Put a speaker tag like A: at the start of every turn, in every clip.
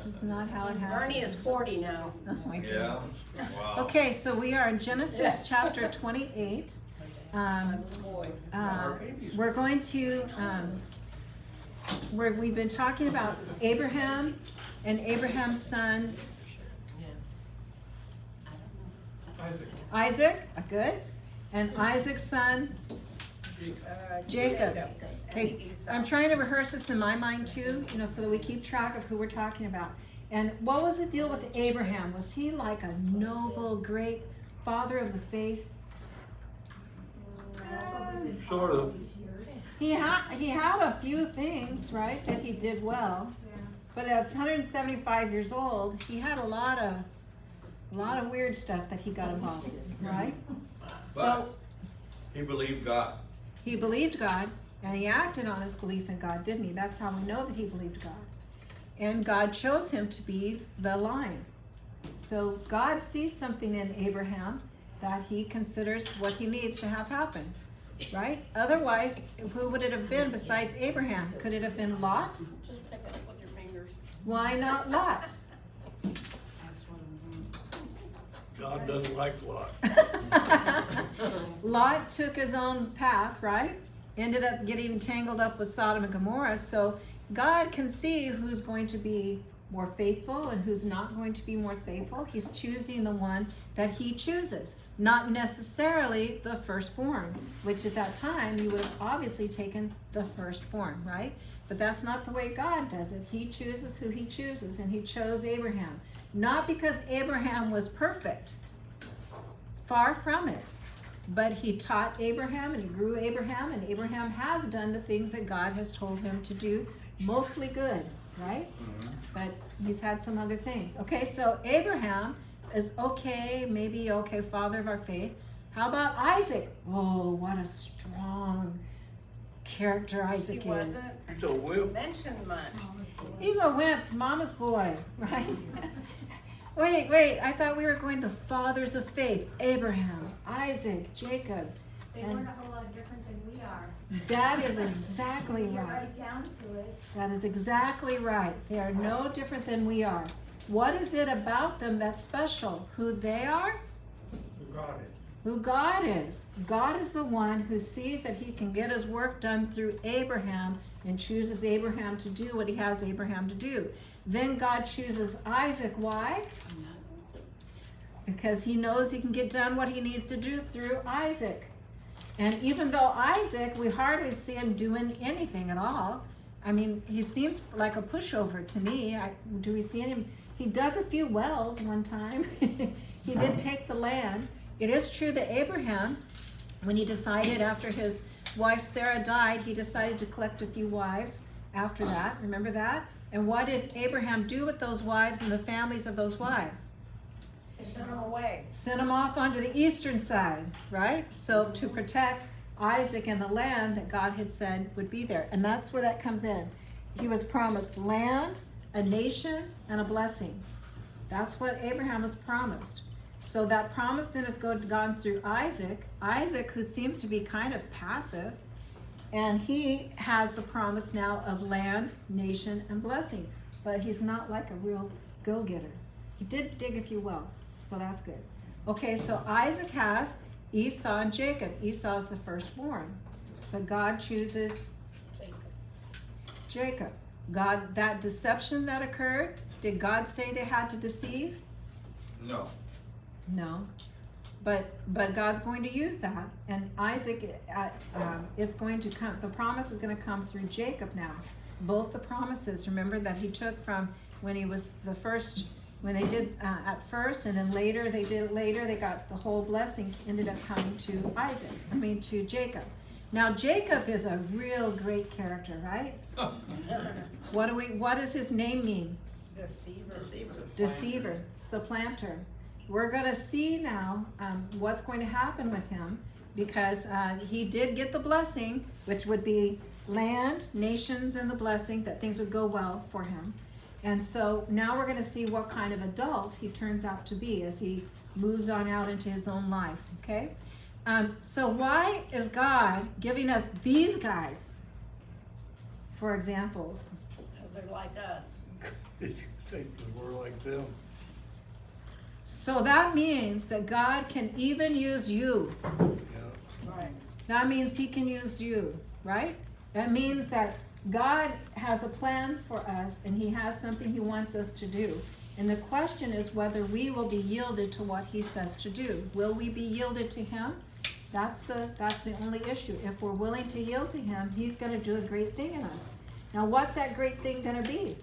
A: It's not how it
B: Bernie
A: happens.
B: is 40 now.
A: Oh my
C: Yeah,
A: goodness.
C: wow.
A: Okay, so we are in Genesis chapter 28.
B: Boy.
A: We're going to, we've been talking about Abraham and Abraham's son Isaac, good, and Isaac's son Jacob. Okay, I'm trying to rehearse this in my mind too, so that we keep track of who we're talking about. And what was the deal with Abraham? Was he like a noble, great father of the faith?
D: Sort of.
A: He had a few things, right, that he did well. But at 175 years old, he had a lot of weird stuff that he got involved in, right? So
C: He believed God.
A: he believed God, and he acted on his belief in God, didn't he? That's how we know that he believed God. And God chose him to be the line. So God sees something in Abraham that he considers what he needs to have happen, right? Otherwise, who would it have been besides Abraham? Could it have been Lot?
B: Just pick it up with your fingers.
A: Why not Lot?
D: God doesn't like Lot.
A: Lot took his own path, right? Ended up getting tangled up with Sodom and Gomorrah. So God can see who's going to be more faithful and who's not going to be more faithful. He's choosing the one that he chooses, not necessarily the firstborn, which at that time you would have obviously taken the firstborn, right? But that's not the way God does it. He chooses who he chooses, and he chose Abraham. Not because Abraham was perfect, far from it. But he taught Abraham and he grew Abraham, and Abraham has done the things that God has told him to do, mostly good, right? But he's had some other things. Okay, so Abraham is maybe father of our faith. How about Isaac? Oh, what a strong character Isaac
B: He
A: is.
B: wasn't
D: He's a whip.
B: mentioned much.
A: He's a wimp, mama's boy, right? Wait, I thought we were going to fathers of faith. Abraham, Isaac, Jacob.
E: They
A: And
E: weren't a whole lot different than we are.
A: that is exactly
E: When you get
A: right.
E: right down to it.
A: That is exactly right. They are no different than we are. What is it about them that's special? Who they are? Who God is. God is the one who sees that he can get his work done through Abraham and chooses Abraham to do what he has Abraham to do. Then God chooses Isaac. Why? Because he knows he can get done what he needs to do through Isaac. And even though Isaac, we hardly see him doing anything at all. I mean, he seems like a pushover to me. Do we see him? He dug a few wells one time. He did take the land. It is true that Abraham, when he decided after his wife Sarah died, he decided to collect a few wives after that. Remember that? And what did Abraham do with those wives and the families of those wives?
B: Sent him away.
A: Sent them off onto the eastern side, right? So to protect Isaac and the land that God had said would be there. And that's where that comes in. He was promised land, a nation, and a blessing. That's what Abraham was promised. So that promise then has gone through Isaac, who seems to be kind of passive, and he has the promise now of land, nation, and blessing. But he's not like a real go-getter. He did dig a few wells, so that's good. Okay, so Isaac has Esau and Jacob. Esau is the firstborn, but God chooses Jacob. God, that deception that occurred, did God say they had to deceive?
C: No.
A: No, but God's going to use that, and Isaac is going to come. The promise is going to come through Jacob now. Both the promises, remember, that he took from when he was the first, when they did at first, and then later they did it later. They got the whole blessing ended up coming to to Jacob. Now Jacob is a real great character, right? What does his name mean? Deceiver, supplanter. We're going to see now what's going to happen with him, because he did get the blessing, which would be land, nations, and the blessing, that things would go well for him. And so now we're going to see what kind of adult he turns out to be as he moves on out into his own life, okay? So why is God giving us these guys for examples?
B: Because they're like us.
D: think that we're like them.
A: So that means that God can even use you.
D: Yeah.
B: Right.
A: That means he can use you, right? That means that God has a plan for us and he has something he wants us to do. And the question is whether we will be yielded to what he says to do. Will we be yielded to him? That's the only issue. If we're willing to yield to him, he's going to do a great thing in us. Now, what's that great thing going to be?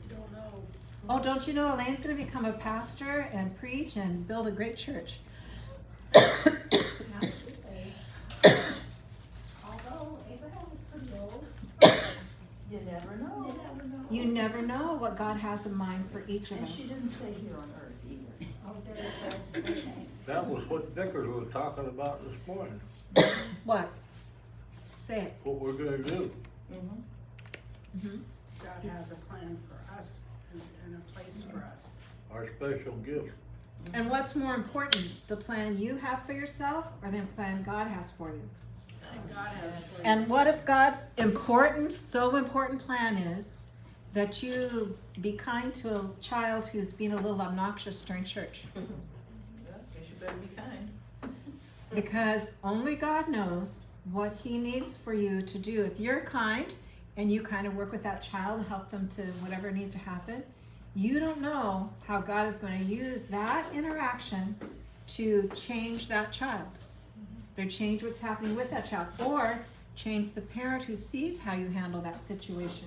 B: You don't know.
A: Oh, don't you know Elaine's going to become a pastor and preach and build a great church?
E: Although Abraham was pretty old,
F: You never
E: you
F: know.
E: never know.
A: You never know what God has in mind for each of
F: And
A: us.
F: she didn't say here on earth either.
E: Oh, very good, okay.
D: That was what Vickers was talking about this morning,
A: What? Say it.
D: what we're gonna do.
A: Mhm.
B: God has a plan for us and a place for us.
D: Our special gift.
A: And what's more important, the plan you have for yourself or the plan God has for you?
B: And God has for you.
A: And what if God's important, so important plan is that you be kind to a child who's being a little obnoxious during church?
F: Yeah, guess you better be kind.
A: Because only God knows what he needs for you to do. If you're kind and you kind of work with that child and help them to whatever needs to happen, you don't know how God is going to use that interaction to change that child, or change what's happening with that child, or change the parent who sees how you handle that situation.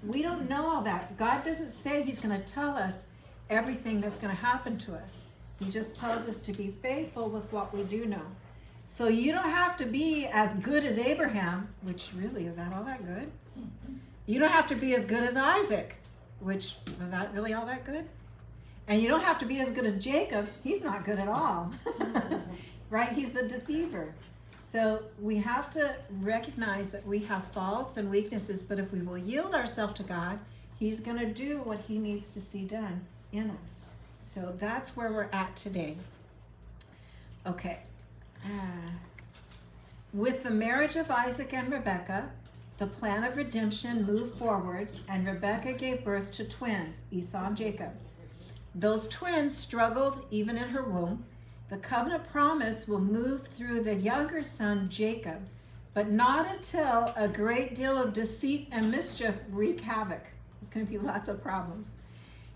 A: We don't know all that. God doesn't say he's going to tell us everything that's going to happen to us. He just tells us to be faithful with what we do know. So you don't have to be as good as Abraham, which really, is that all that good? You don't have to be as good as Isaac, which, was that really all that good? And you don't have to be as good as Jacob. He's not good at all. Right? He's the deceiver. So we have to recognize that we have faults and weaknesses, but if we will yield ourselves to God, he's going to do what he needs to see done in us. So that's where we're at today. Okay. With the marriage of Isaac and Rebekah, the plan of redemption moved forward, and Rebekah gave birth to twins, Esau and Jacob. Those twins struggled even in her womb. The covenant promise will move through the younger son, Jacob, but not until a great deal of deceit and mischief wreak havoc. There's going to be lots of problems.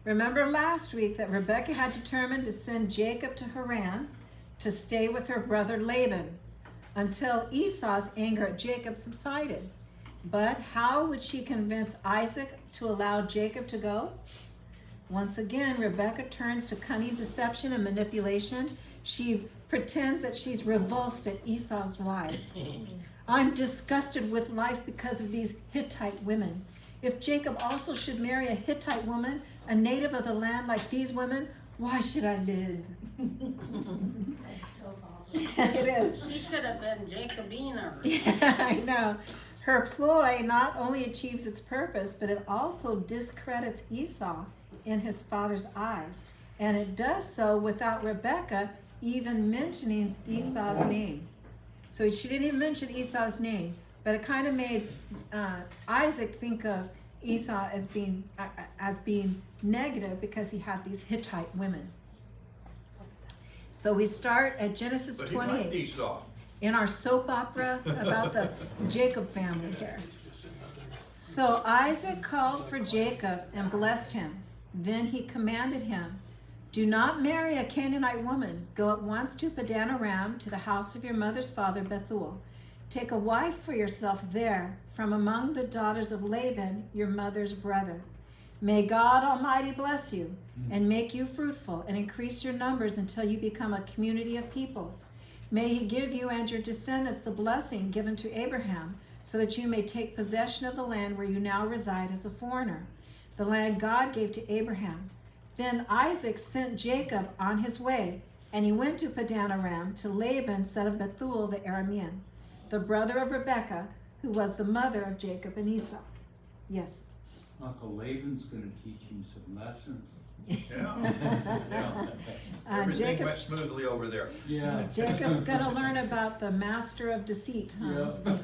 A: Remember last week that Rebekah had determined to send Jacob to Haran to stay with her brother Laban until Esau's anger at Jacob subsided. But how would she convince Isaac to allow Jacob to go? Once again, Rebekah turns to cunning deception and manipulation. She pretends that she's revulsed at Esau's wives. I'm disgusted with life because of these Hittite women. If Jacob also should marry a Hittite woman, a native of the land like these women, why should I live?
E: So awful.
A: It is.
B: She should have been Jacobina.
A: Yeah, I know. Her ploy not only achieves its purpose, but it also discredits Esau in his father's eyes. And it does so without Rebekah even mentioning Esau's name. So she didn't even mention Esau's name, but it kind of made Isaac think of Esau as being negative because he had these Hittite women. So we start at Genesis
C: But he
A: 28.
C: liked Esau.
A: In our soap opera about the Jacob family here. So Isaac called for Jacob and blessed him. Then he commanded him, do not marry a Canaanite woman. Go at once to Padan Aram, to the house of your mother's father Bethuel. Take a wife for yourself there from among the daughters of Laban, your mother's brother. May God Almighty bless you and make you fruitful and increase your numbers until you become a community of peoples. May he give you and your descendants the blessing given to Abraham, so that you may take possession of the land where you now reside as a foreigner, the land God gave to Abraham. Then Isaac sent Jacob on his way, and he went to Padan Aram to Laban, son of Bethuel the Aramean, the brother of Rebekah, who was the mother of Jacob and Esau. Yes.
G: Uncle Laban's gonna teach him some lessons.
C: Yeah. Everything went
A: Jacob's,
C: smoothly over there.
G: Yeah.
A: Jacob's gonna learn about the master of deceit, huh?
G: Yeah.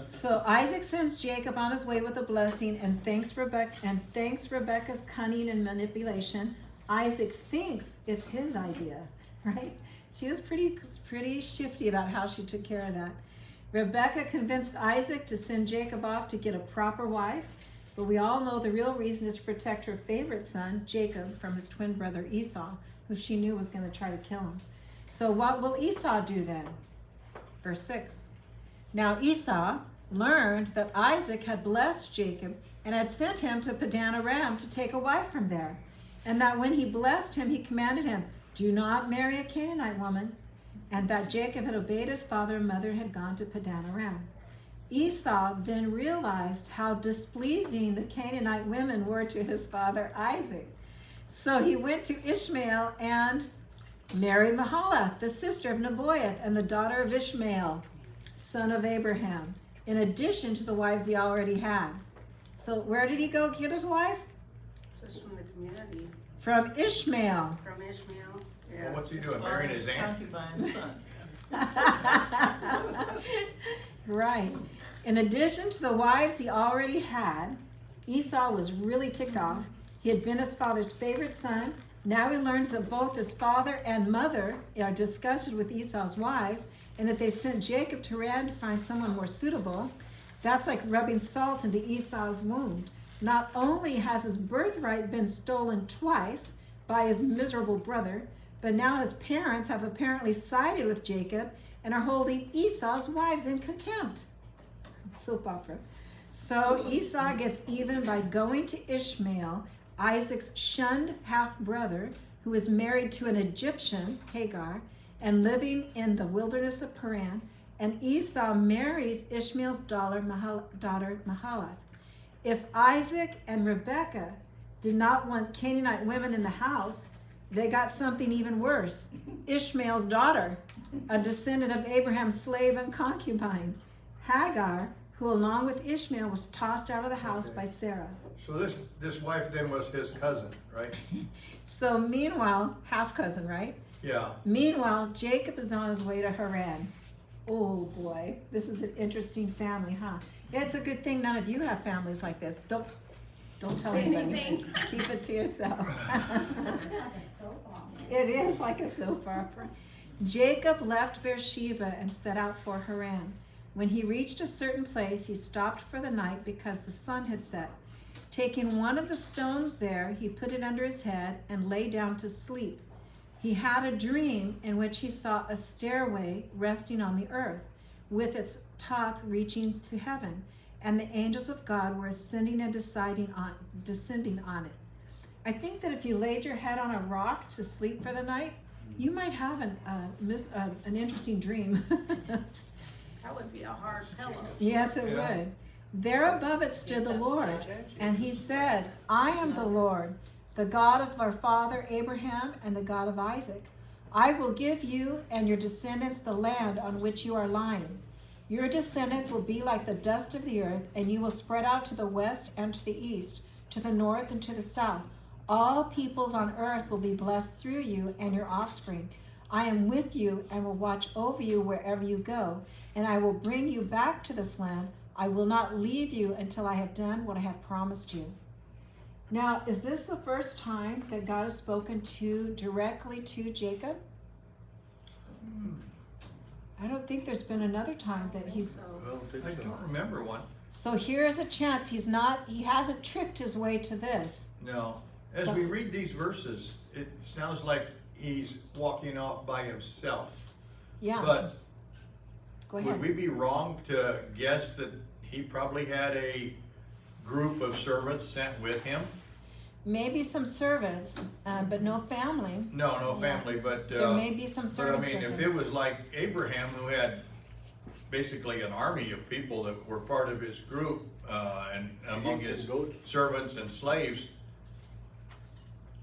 A: So Isaac sends Jacob on his way with a blessing and thanks Rebekah's cunning and manipulation. Isaac thinks it's his idea, right? She was pretty shifty about how she took care of that. Rebekah convinced Isaac to send Jacob off to get a proper wife, but we all know the real reason is to protect her favorite son, Jacob, from his twin brother Esau, who she knew was going to try to kill him. So what will Esau do then? Verse 6. Now Esau learned that Isaac had blessed Jacob and had sent him to Padan Aram to take a wife from there, and that when he blessed him, he commanded him, do not marry a Canaanite woman, and that Jacob had obeyed his father and mother and had gone to Padan Aram. Esau then realized how displeasing the Canaanite women were to his father Isaac. So he went to Ishmael and married Mahalath, the sister of Nebaioth and the daughter of Ishmael, son of Abraham, in addition to the wives he already had. So where did he go get his wife?
B: Just from the community,
A: From Ishmael.
B: from Ishmael.
C: Well, what's he doing, marrying his aunt?
F: Concubine's son.
A: Right. In addition to the wives he already had, Esau was really ticked off. He had been his father's favorite son. Now he learns that both his father and mother are disgusted with Esau's wives and that they've sent Jacob to Haran to find someone more suitable. That's like rubbing salt into Esau's wound. Not only has his birthright been stolen twice by his miserable brother, but now his parents have apparently sided with Jacob and are holding Esau's wives in contempt. Soap opera. So Esau gets even by going to Ishmael, Isaac's shunned half-brother, who is married to an Egyptian, Hagar, and living in the wilderness of Paran, and Esau marries Ishmael's daughter Mahalath. If Isaac and Rebekah did not want Canaanite women in the house, they got something even worse. Ishmael's daughter, a descendant of Abraham's slave and concubine, Hagar, who along with Ishmael was tossed out of the house by Sarah.
C: So this wife then was his cousin, right?
A: So meanwhile, half-cousin, right?
C: Yeah.
A: Meanwhile, Jacob is on his way to Haran. Oh boy, this is an interesting family, huh? It's a good thing none of you have families like this. Don't tell
B: Say
A: anybody.
B: anything.
A: Keep it to yourself.
E: So long.
A: It is like a soap opera. Jacob left Beersheba and set out for Haran. When he reached a certain place, he stopped for the night because the sun had set. Taking one of the stones there, he put it under his head and lay down to sleep. He had a dream in which he saw a stairway resting on the earth, with its top reaching to heaven, and the angels of God were ascending and descending on it. I think that if you laid your head on a rock to sleep for the night, you might have an interesting dream.
B: That would be a hard pillow.
A: Yes, it
C: Yeah.
A: would. There above it stood the Lord, and he said, I am the Lord, the God of our father Abraham and the God of Isaac. I will give you and your descendants the land on which you are lying. Your descendants will be like the dust of the earth, and you will spread out to the west and to the east, to the north and to the south. All peoples on earth will be blessed through you and your offspring. I am with you and will watch over you wherever you go, and I will bring you back to this land. I will not leave you until I have done what I have promised you. Now, is this the first time that God has spoken directly to Jacob? I don't think there's been another time that he's.
B: So,
D: I don't think
C: I
D: so.
C: don't remember one.
A: So here's a chance he hasn't tricked his way to this.
C: No. As we read these verses, it sounds like he's walking off by himself.
A: Yeah,
C: But
A: go
C: would
A: ahead.
C: we be wrong to guess that he probably had a group of servants sent with him?
A: Maybe some servants, but no family.
C: No family, but
A: There may be some
C: but I
A: servants
C: mean,
A: with
C: if
A: him.
C: it was like Abraham, who had basically an army of people that were part of his group, and among his
D: Goats.
C: servants and slaves,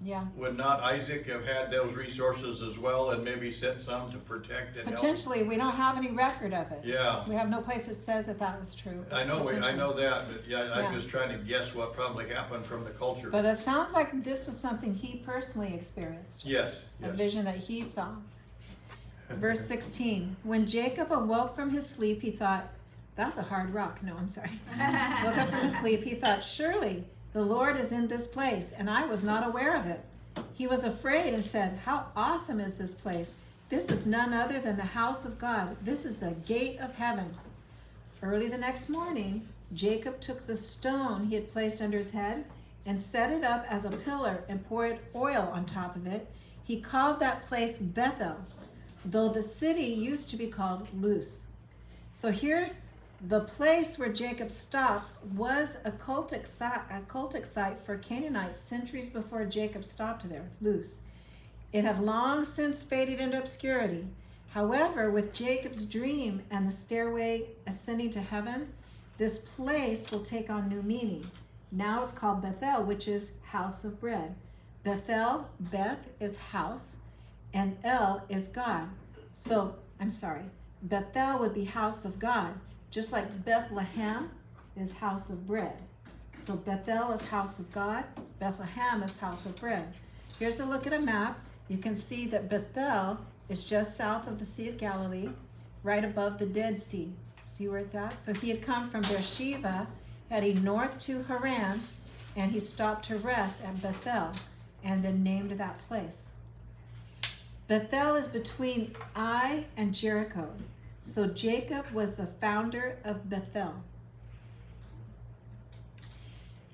A: Yeah.
C: Would not Isaac have had those resources as well and maybe sent some to protect and help?
A: Potentially, we don't have any record of it.
C: Yeah,
A: We have no place that says that that was true.
C: I know
A: Potentially.
C: that, but yeah, I'm
A: Yeah.
C: just trying to guess what probably happened from the culture.
A: But it sounds like this was something he personally experienced.
C: Yes,
A: A
C: yes.
A: vision that he saw. Verse 16, when Jacob awoke from his sleep, he thought, that's a hard rock. No, I'm sorry. Woke up from his sleep, he thought, surely the Lord is in this place, and I was not aware of it. He was afraid and said, how awesome is this place? This is none other than the house of God. This is the gate of heaven. Early the next morning, Jacob took the stone he had placed under his head and set it up as a pillar and poured oil on top of it. He called that place Bethel, though the city used to be called Luz. So here's the place where Jacob stops was a cultic site for Canaanites centuries before Jacob stopped there, Luz. It had long since faded into obscurity. However, with Jacob's dream and the stairway ascending to heaven, this place will take on new meaning. Now it's called Bethel, which is house of bread. Bethel, Beth is house, and El is God. So, Bethel would be house of God, just like Bethlehem is house of bread. So Bethel is house of God, Bethlehem is house of bread. Here's a look at a map. You can see that Bethel is just south of the Sea of Galilee, right above the Dead Sea. See where it's at? So he had come from Beersheba, heading north to Haran, and he stopped to rest at Bethel, and then named that place. Bethel is between Ai and Jericho. So Jacob was the founder of Bethel.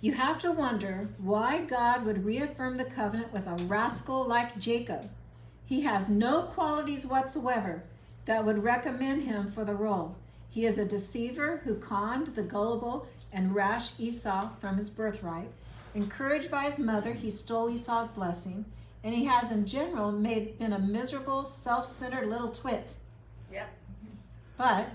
A: You have to wonder why God would reaffirm the covenant with a rascal like Jacob. He has no qualities whatsoever that would recommend him for the role. He is a deceiver who conned the gullible and rash Esau from his birthright. Encouraged by his mother, he stole Esau's blessing, and he has in general been a miserable, self-centered little twit.
B: Yep.
A: But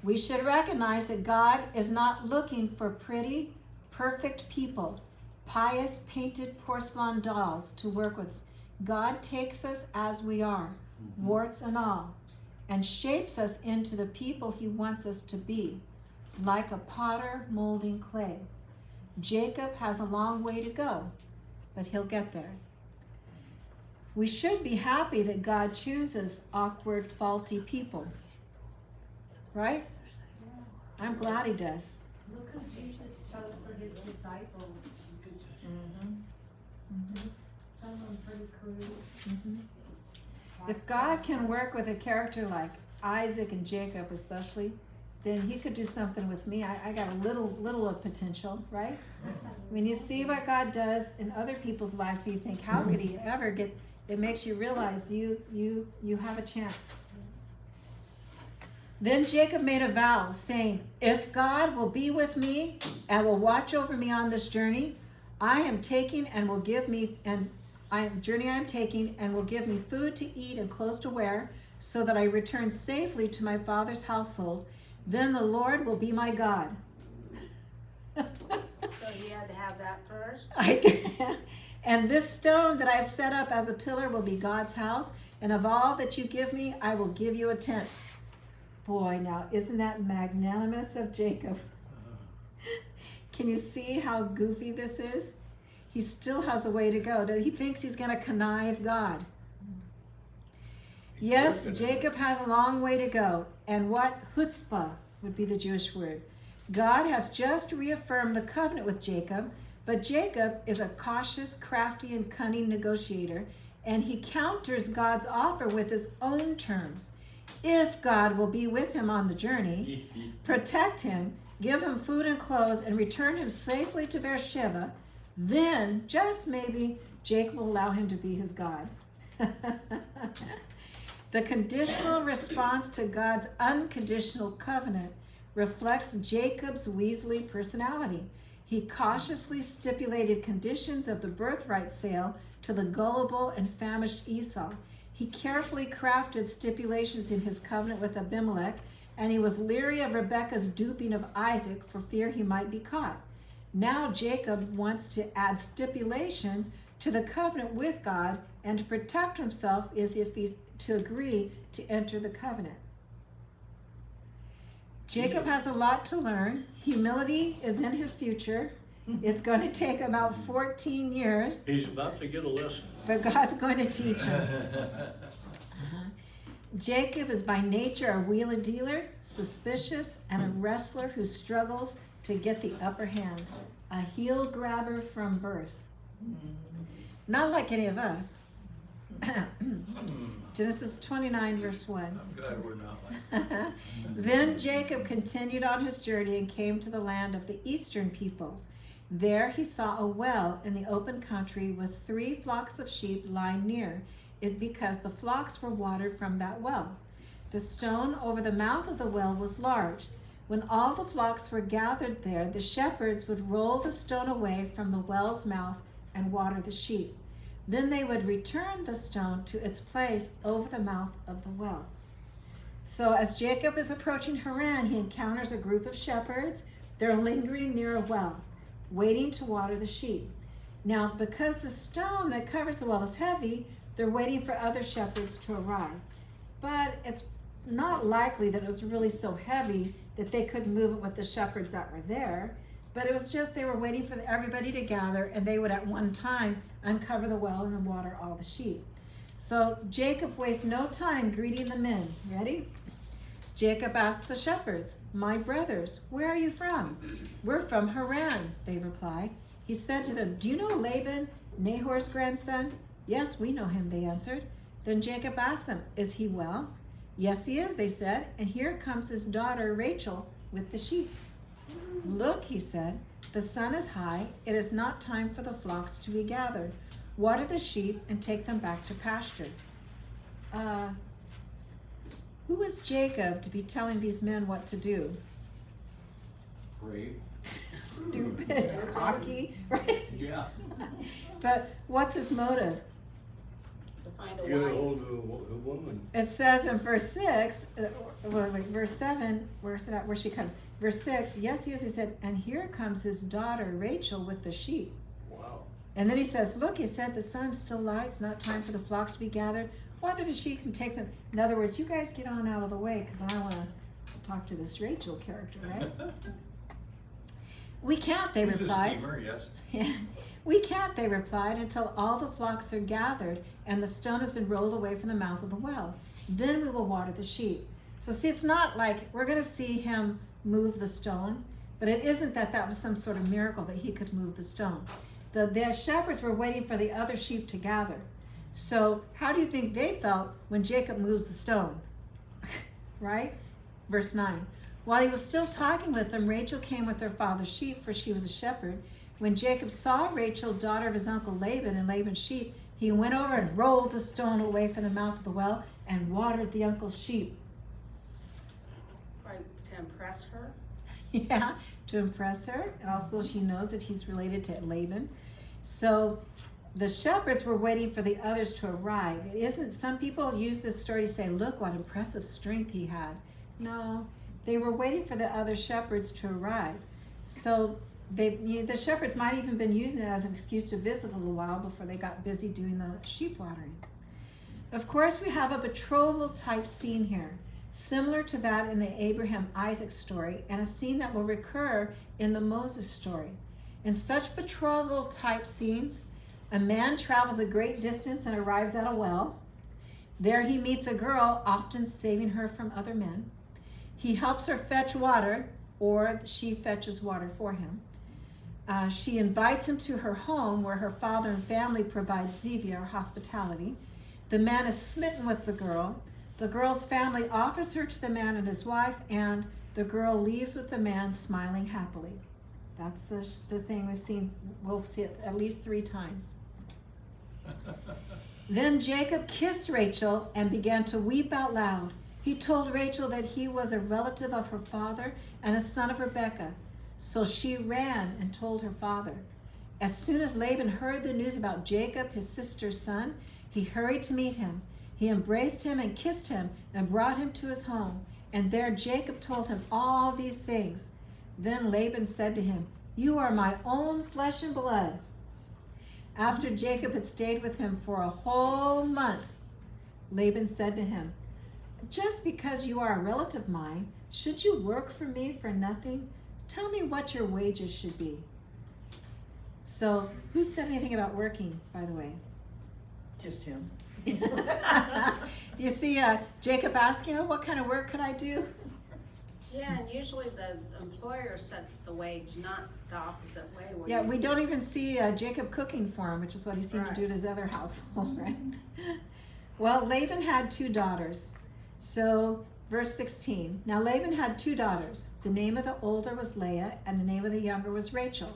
A: we should recognize that God is not looking for pretty, perfect people, pious, painted porcelain dolls to work with. God takes us as we are, warts and all, and shapes us into the people he wants us to be, like a potter molding clay. Jacob has a long way to go, but he'll get there. We should be happy that God chooses awkward, faulty people. Right? I'm glad he does.
E: Look who Jesus chose for his disciples. Some of them pretty crude.
A: If God can work with a character like Isaac and Jacob especially, then he could do something with me. I got a little of potential, right? When you see what God does in other people's lives, you think, how could he ever get, it makes you realize you have a chance. Then Jacob made a vow, saying, if God will be with me and will watch over me on this journey I am taking and will give me, journey I am taking and will give me food to eat and clothes to wear, so that I return safely to my father's household, then the Lord will be my God.
B: So he had to have that first?
A: And this stone that I've set up as a pillar will be God's house, and of all that you give me, I will give you a tenth. Boy, now, isn't that magnanimous of Jacob? Can you see how goofy this is? He still has a way to go. He thinks he's going to connive God. Yes, Jacob has a long way to go. And what chutzpah would be the Jewish word. God has just reaffirmed the covenant with Jacob, but Jacob is a cautious, crafty, and cunning negotiator, and he counters God's offer with his own terms. If God will be with him on the journey, protect him, give him food and clothes, and return him safely to Beersheba, then, just maybe, Jacob will allow him to be his God. The conditional response to God's unconditional covenant reflects Jacob's weaselly personality. He cautiously stipulated conditions of the birthright sale to the gullible and famished Esau. He carefully crafted stipulations in his covenant with Abimelech, and he was leery of Rebekah's duping of Isaac for fear he might be caught. Now Jacob wants to add stipulations to the covenant with God, and to protect himself is if he's to agree to enter the covenant. Jacob has a lot to learn. Humility is in his future. It's going to take about 14 years,
D: He's about to get a lesson.
A: but God's going to teach him. Jacob is by nature a wheeler dealer, suspicious, and a wrestler who struggles to get the upper hand. A heel grabber from birth. Not like any of us. Genesis 29, verse 1.
C: I'm glad we're not like
A: Then Jacob continued on his journey and came to the land of the eastern peoples. There he saw a well in the open country with 3 flocks of sheep lying near it because the flocks were watered from that well. The stone over the mouth of the well was large. When all the flocks were gathered there, the shepherds would roll the stone away from the well's mouth and water the sheep. Then they would return the stone to its place over the mouth of the well. So as Jacob is approaching Haran, he encounters a group of shepherds. They're lingering near a well, waiting to water the sheep. Now, because the stone that covers the well is heavy, they're waiting for other shepherds to arrive. But it's not likely that it was really so heavy that they couldn't move it with the shepherds that were there. But it was just they were waiting for everybody to gather, and they would at one time uncover the well and then water all the sheep. So Jacob wastes no time greeting the men. Ready? Jacob asked the shepherds, "My brothers, where are you from?" "We're from Haran," they replied. He said to them, "Do you know Laban, Nahor's grandson?" "Yes, we know him," they answered. Then Jacob asked them, "Is he well?" "Yes, he is," they said, "and here comes his daughter Rachel with the sheep." "Look," he said, "the sun is high. It is not time for the flocks to be gathered. Water the sheep and take them back to pasture." Who is Jacob to be telling these men what to do?
G: Brave.
A: Stupid, cocky, right?
G: Yeah.
A: But what's his motive?
B: To find
D: Get a hold of a woman.
A: It says in verse 6, verse 7, where's that, where she comes? Verse 6, yes, he said, "And here comes his daughter Rachel with the sheep."
D: Wow.
A: And then he says, "Look," he said, "the sun's still light. It's not time for the flocks to be gathered. Water the sheep and take them." In other words, you guys get on out of the way because I want to talk to this Rachel character, right? "We can't," they
C: He's a
A: replied.
C: schemer, yes.
A: "We can't," they replied, "until all the flocks are gathered and the stone has been rolled away from the mouth of the well. Then we will water the sheep." So see, it's not like we're going to see him move the stone, but it isn't that was some sort of miracle that he could move the stone. The shepherds were waiting for the other sheep to gather. So how do you think they felt when Jacob moves the stone? Right? Verse 9. While he was still talking with them, Rachel came with her father's sheep, for she was a shepherd. When Jacob saw Rachel, daughter of his uncle Laban, and Laban's sheep, he went over and rolled the stone away from the mouth of the well and watered the uncle's sheep.
B: Right, to impress her.
A: Yeah, to impress her. And also she knows that he's related to Laban. So the shepherds were waiting for the others to arrive. It isn't, some people use this story to say, look what impressive strength he had. No, they were waiting for the other shepherds to arrive. So the shepherds might even been using it as an excuse to visit a little while before they got busy doing the sheep watering. Of course, we have a betrothal type scene here, similar to that in the Abraham-Isaac story, and a scene that will recur in the Moses story. In such betrothal type scenes, a man travels a great distance and arrives at a well. There he meets a girl, often saving her from other men. He helps her fetch water, or she fetches water for him. She invites him to her home, where her father and family provide zivia, or hospitality. The man is smitten with the girl. The girl's family offers her to the man and his wife, and the girl leaves with the man smiling happily. That's the thing we'll see it at least 3 times. Then Jacob kissed Rachel and began to weep out loud. He told Rachel that he was a relative of her father and a son of Rebekah. So she ran and told her father. As soon as Laban heard the news about Jacob, his sister's son, he hurried to meet him. He embraced him and kissed him and brought him to his home. And there Jacob told him all these things. Then Laban said to him, "You are my own flesh and blood." After Jacob had stayed with him for a whole month, Laban said to him, "Just because you are a relative of mine, should you work for me for nothing? Tell me what your wages should be." So, who said anything about working, by the way?
F: Just him.
A: You see Jacob asking, "Oh, what kind of work could I do?"
B: Yeah, and usually the employer sets the wage, not the opposite way. when
A: Yeah,
B: you-
A: we don't even see Jacob cooking for him, which is what he seemed to do at his other household, right? Well, Laban had 2 daughters. So, verse 16. Now Laban had 2 daughters. The name of the older was Leah, and the name of the younger was Rachel.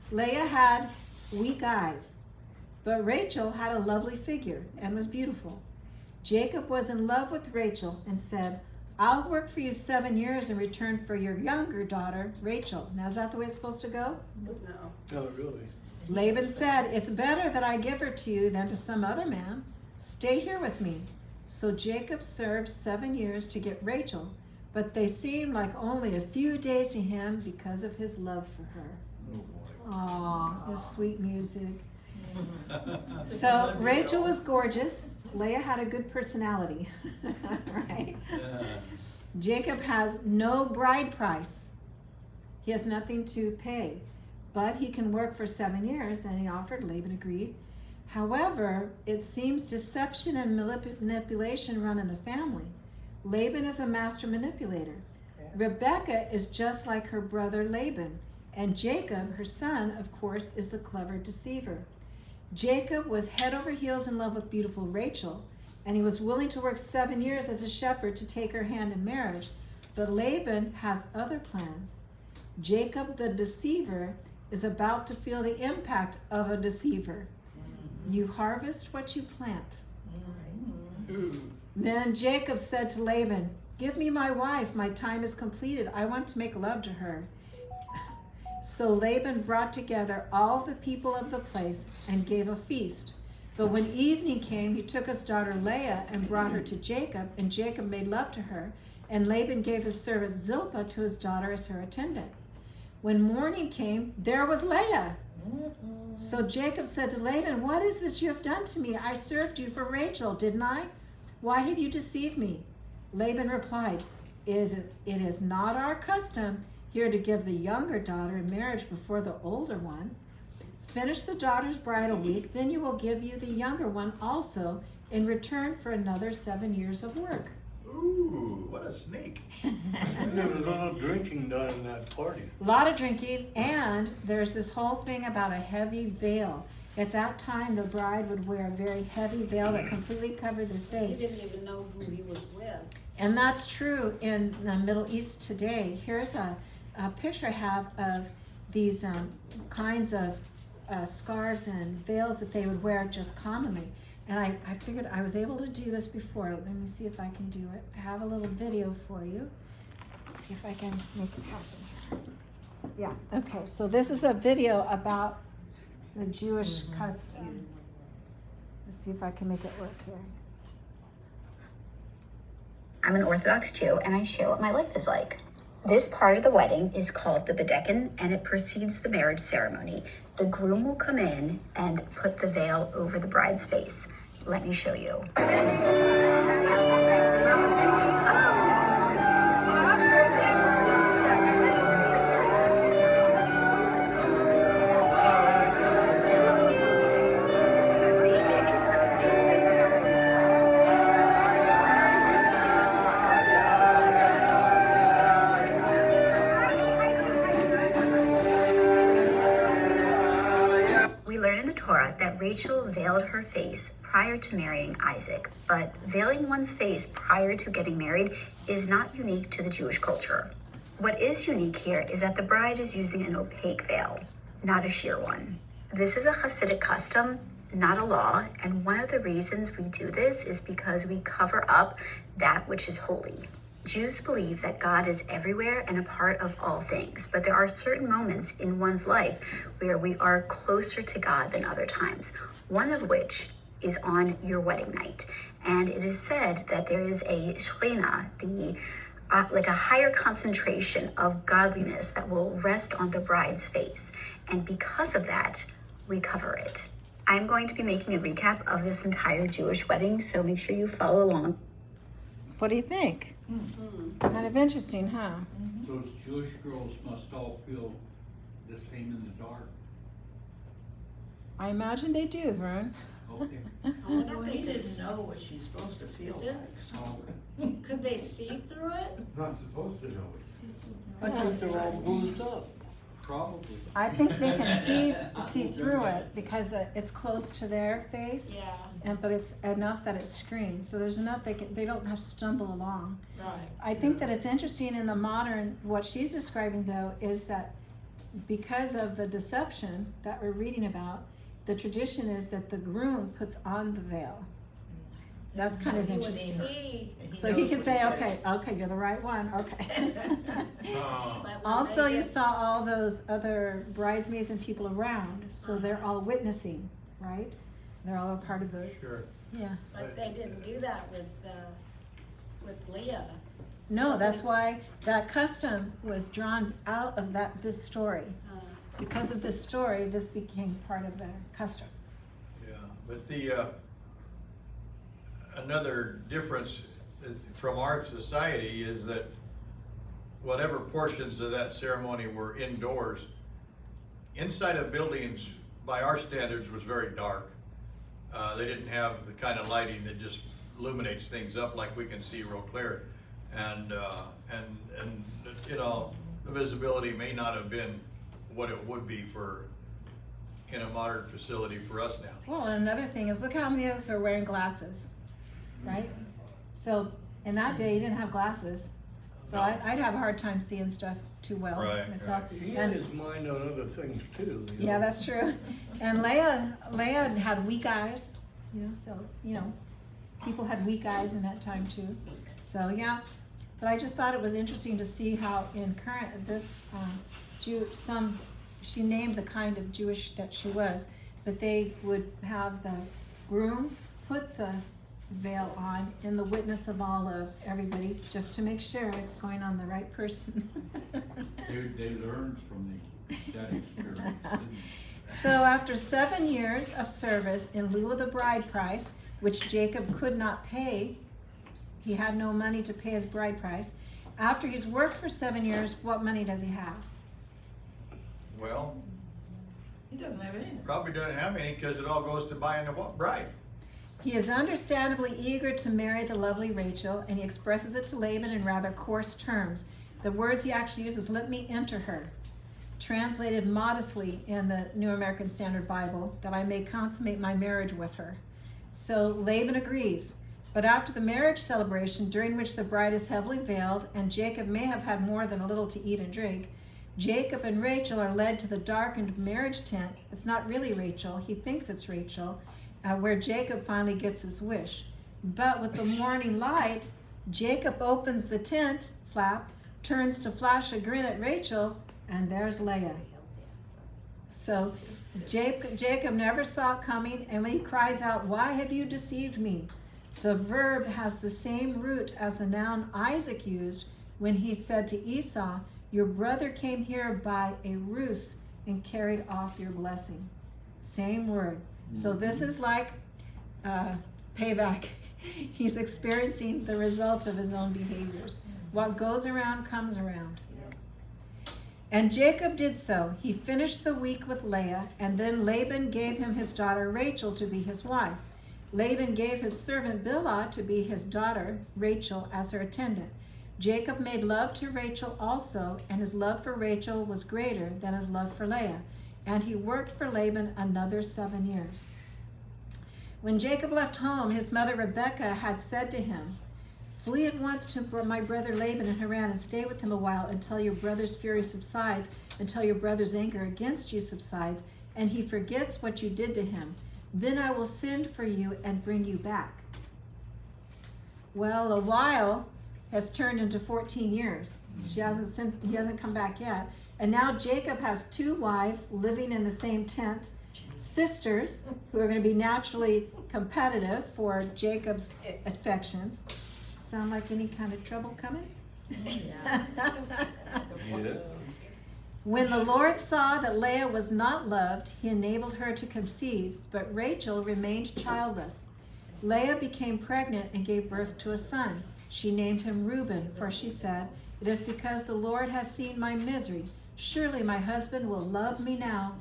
A: Leah had weak eyes, but Rachel had a lovely figure and was beautiful. Jacob was in love with Rachel and said, "I'll work for you 7 years in return for your younger daughter, Rachel." Now, is that the way it's supposed to go?
B: No.
D: Not really.
A: Laban said, "It's better that I give her to you than to some other man. Stay here with me." So Jacob served 7 years to get Rachel, but they seemed like only a few days to him because of his love for her.
D: Oh, boy.
A: Aww, it was sweet music. So Rachel was gorgeous. Leah had a good personality, right? Jacob has no bride price. He has nothing to pay, but he can work for 7 years, and he offered. Laban agreed. However, it seems deception and manipulation run in the family. Laban is a master manipulator. Rebecca is just like her brother Laban, and Jacob, her son, of course, is the clever deceiver. Jacob was head over heels in love with beautiful Rachel, and he was willing to work 7 years as a shepherd to take her hand in marriage, but Laban has other plans. Jacob, the deceiver, is about to feel the impact of a deceiver. You harvest what you plant. Then Jacob said to Laban, "Give me my wife. My time is completed. I want to make love to her." So Laban brought together all the people of the place and gave a feast. But when evening came, he took his daughter Leah and brought her to Jacob, and Jacob made love to her, and Laban gave his servant Zilpah to his daughter as her attendant. When morning came, there was Leah. So Jacob said to Laban, "What is this you have done to me? I served you for Rachel, didn't I? Why have you deceived me?" Laban replied, It is not our custom here to give the younger daughter in marriage before the older one. Finish the daughter's bridal week, then you will give you the younger one also in return for another 7 years of work."
C: Ooh, what a snake.
D: There was a lot of drinking done in that party.
A: A lot of drinking, and there's this whole thing about a heavy veil. At that time, the bride would wear a very heavy veil that completely covered their
B: He
A: face.
B: didn't even know who he was with.
A: And that's true in the Middle East today. Here's a picture I have of these kinds of scarves and veils that they would wear just commonly. And I figured I was able to do this before. Let me see if I can do it. I have a little video for you. Let's see if I can make it happen. Yeah, okay, so this is a video about the Jewish custom. Let's see if I can make it work here.
G: I'm an Orthodox Jew, and I share what my life is like. This part of the wedding is called the Bedekin, and it precedes the marriage ceremony. The groom will come in and put the veil over the bride's face. Let me show you. We learn in the Torah that Rachel veiled her face prior to marrying Isaac, but veiling one's face prior to getting married is not unique to the Jewish culture. What is unique here is that the bride is using an opaque veil, not a sheer one. This is a Hasidic custom, not a law, and one of the reasons we do this is because we cover up that which is holy. Jews believe that God is everywhere and a part of all things, but there are certain moments in one's life where we are closer to God than other times, one of which is on your wedding night. And it is said that there is a Shekhinah, like a higher concentration of godliness that will rest on the bride's face. And because of that, we cover it. I'm going to be making a recap of this entire Jewish wedding, so make sure you follow along.
A: What do you think? Kind of interesting, huh?
H: Those Jewish girls must all feel the same in the dark.
A: I imagine they do, Vern.
H: Okay.
B: I wonder
F: Well,
B: if
F: he
B: they
F: didn't
B: could,
F: know what she's supposed to feel
B: Yeah.
F: like. So.
B: could they see through it?
H: Not supposed to know it.
D: I think they're all boozed up.
H: Probably.
A: I think they can see through it because it's close to their face,
B: Yeah,
A: but it's enough that it's screened. So there's enough they don't have to stumble along.
B: right.
A: I think that it's interesting in the modern, what she's describing though, is that because of the deception that we're reading about, the tradition is that the groom puts on the veil. That's kind of
B: You would
A: interesting.
B: see,
F: And
A: So he
F: knows
A: can
F: what
A: say,
F: he's
A: okay, okay, you're the right one, okay.
C: Uh,
B: but when
A: Also,
B: they
A: you
B: get-
A: saw all those other bridesmaids and people around, so they're all witnessing, right? They're all a part of the,
C: Sure.
A: yeah.
B: But they didn't do that with Leah.
A: No, that's why that custom was drawn out of this story. Because of this story, this became part of their custom.
C: Yeah, but the, another difference from our society is that whatever portions of that ceremony were indoors, inside of buildings, by our standards, was very dark. They didn't have the kind of lighting that just illuminates things up like we can see real clear. And you know, the visibility may not have been what it would be for, in a modern facility for us now.
A: Well, and another thing is, look how many of us are wearing glasses, right? So, in that day, you didn't have glasses. So
C: No.
A: I'd have a hard time seeing stuff too well
C: Right,
A: myself.
D: He had
A: And,
D: his mind on other things too. you
A: yeah,
D: know.
A: that's true. And Leah had weak eyes, you know, so, you know, people had weak eyes in that time too. So, yeah, but I just thought it was interesting to see how in current, this, she named the kind of Jewish that she was, but they would have the groom put the veil on in the witness of all of everybody, just to make sure it's going on the right person.
H: They learned from that experience, didn't
A: So after 7 years of service in lieu of the bride price, which Jacob could not pay, he had no money to pay his bride price. After he's worked for 7 years, what money does he have?
C: Well,
F: He doesn't have anything.
C: probably doesn't have any because it all goes to buying the bride.
A: He is understandably eager to marry the lovely Rachel, and he expresses it to Laban in rather coarse terms. The words he actually uses, "let me enter her," translated modestly in the New American Standard Bible, "that I may consummate my marriage with her." So Laban agrees. But after the marriage celebration, during which the bride is heavily veiled, and Jacob may have had more than a little to eat and drink, Jacob and Rachel are led to the darkened marriage tent. It's not really Rachel. He thinks it's Rachel, where Jacob finally gets his wish. But with the morning light, Jacob opens the tent flap, turns to flash a grin at Rachel, and there's Leah. So Jacob never saw it coming, and when he cries out, "Why have you deceived me?" The verb has the same root as the noun Isaac used when he said to Esau, "Your brother came here by a ruse and carried off your blessing." Same word. So this is like payback. He's experiencing the results of his own behaviors. What goes around comes around. And Jacob did so. He finished the week with Leah, and then Laban gave him his daughter Rachel to be his wife. Laban gave his servant Bilhah to be his daughter Rachel as her attendant. Jacob made love to Rachel also, and his love for Rachel was greater than his love for Leah. And he worked for Laban another 7 years. When Jacob left home, his mother Rebekah had said to him, "Flee at once to my brother Laban in Haran and stay with him a while until your brother's fury subsides, until your brother's anger against you subsides, and he forgets what you did to him. Then I will send for you and bring you back." Well, a while has turned into 14 years. He hasn't come back yet. And now Jacob has 2 wives living in the same tent, sisters who are going to be naturally competitive for Jacob's affections. Sound like any kind of trouble coming?
F: Yeah.
H: Yeah.
A: When the Lord saw that Leah was not loved, he enabled her to conceive, but Rachel remained childless. Leah became pregnant and gave birth to a son. She named him Reuben, for she said, "It is because the Lord has seen my misery. Surely my husband will love me now."